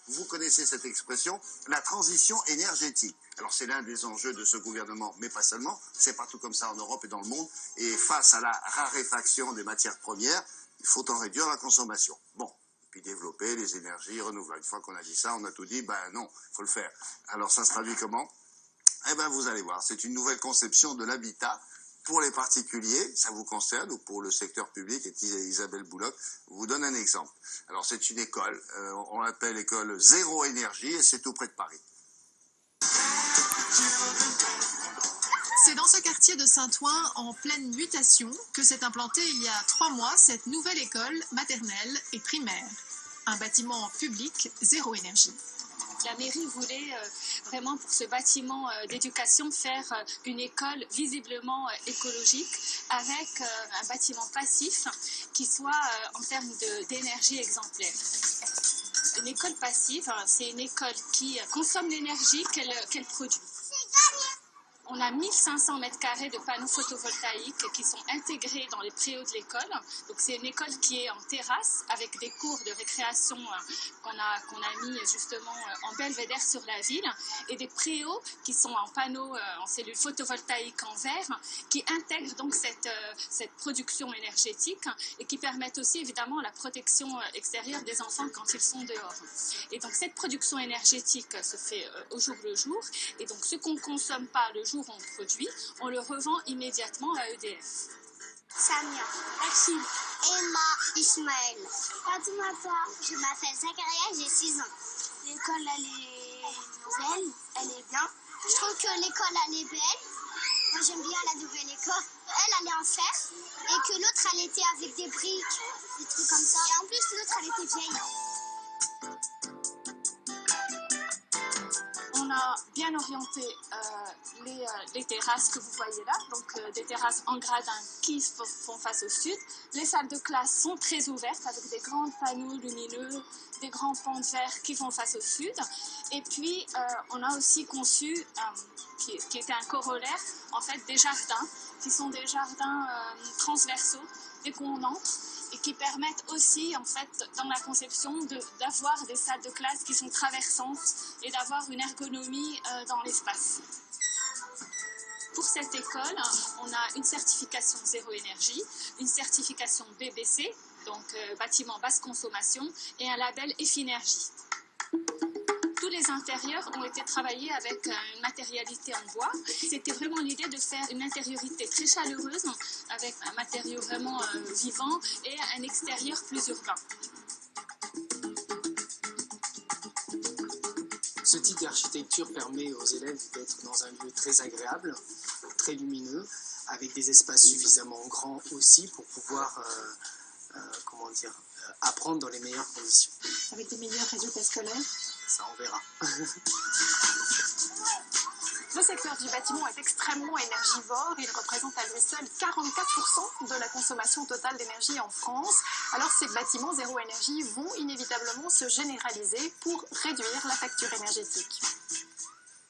Vous connaissez cette expression, la transition énergétique. Alors c'est l'un des enjeux de ce gouvernement, mais pas seulement. C'est partout comme ça en Europe et dans le monde. Et face à la raréfaction des matières premières, il faut en réduire la consommation. Bon, puis développer les énergies renouvelables. Une fois qu'on a dit ça, on a tout dit, ben non, il faut le faire. Alors ça se traduit comment? Eh ben vous allez voir, c'est une nouvelle conception de l'habitat pour les particuliers, ça vous concerne, ou pour le secteur public, et Isabelle Bouloc vous donne un exemple. Alors c'est une école, on l'appelle école Zéro Énergie, et c'est tout près de Paris. C'est dans ce quartier de Saint-Ouen, en pleine mutation, que s'est implantée il y a 3 mois cette nouvelle école maternelle et primaire. Un bâtiment public Zéro Énergie. La mairie voulait vraiment pour ce bâtiment d'éducation faire une école visiblement écologique avec un bâtiment passif qui soit en termes d'énergie exemplaire. Une école passive, c'est une école qui consomme l'énergie qu'elle produit. On a 1500 m² de panneaux photovoltaïques qui sont intégrés dans les préaux de l'école. Donc c'est une école qui est en terrasse avec des cours de récréation qu'on a mis justement en belvédère sur la ville et des préaux qui sont en panneaux en cellules photovoltaïques en verre qui intègrent donc cette production énergétique et qui permettent aussi évidemment la protection extérieure des enfants quand ils sont dehors. Et donc cette production énergétique se fait au jour le jour et donc ce qu'on ne consomme pas le jour où on produit, on le revend immédiatement à EDF. Samia, Achille, Emma, Ismaël, Fatoumata, je m'appelle Zakaria, j'ai 6 ans. L'école, elle est nouvelle, elle est bien. Je trouve que l'école, elle est belle. Moi, j'aime bien la nouvelle école. Elle est en fer et que l'autre, elle était avec des briques, des trucs comme ça. Et en plus, l'autre, elle était vieille. On a bien orienté les terrasses que vous voyez là, donc des terrasses en gradin qui font face au sud. Les salles de classe sont très ouvertes avec des grands panneaux lumineux, des grands pans de verre qui font face au sud. Et puis, on a aussi conçu, qui était un corollaire, en fait, des jardins, qui sont des jardins transversaux dès qu'on entre, et qui permettent aussi, en fait, dans la conception, d'avoir des salles de classe qui sont traversantes et d'avoir une ergonomie dans l'espace. Pour cette école, on a une certification Zéro Énergie, une certification BBC, donc bâtiment basse consommation, et un label Effinergie. Tous les intérieurs ont été travaillés avec une matérialité en bois. C'était vraiment l'idée de faire une intériorité très chaleureuse avec un matériau vraiment vivant et un extérieur plus urbain. Ce type d'architecture permet aux élèves d'être dans un lieu très agréable, très lumineux, avec des espaces suffisamment grands aussi pour pouvoir apprendre dans les meilleures conditions. Avec des meilleurs résultats scolaires? Ça, on verra. Le secteur du bâtiment est extrêmement énergivore. Il représente à lui seul 44% de la consommation totale d'énergie en France. Alors ces bâtiments Zéro Énergie vont inévitablement se généraliser pour réduire la facture énergétique.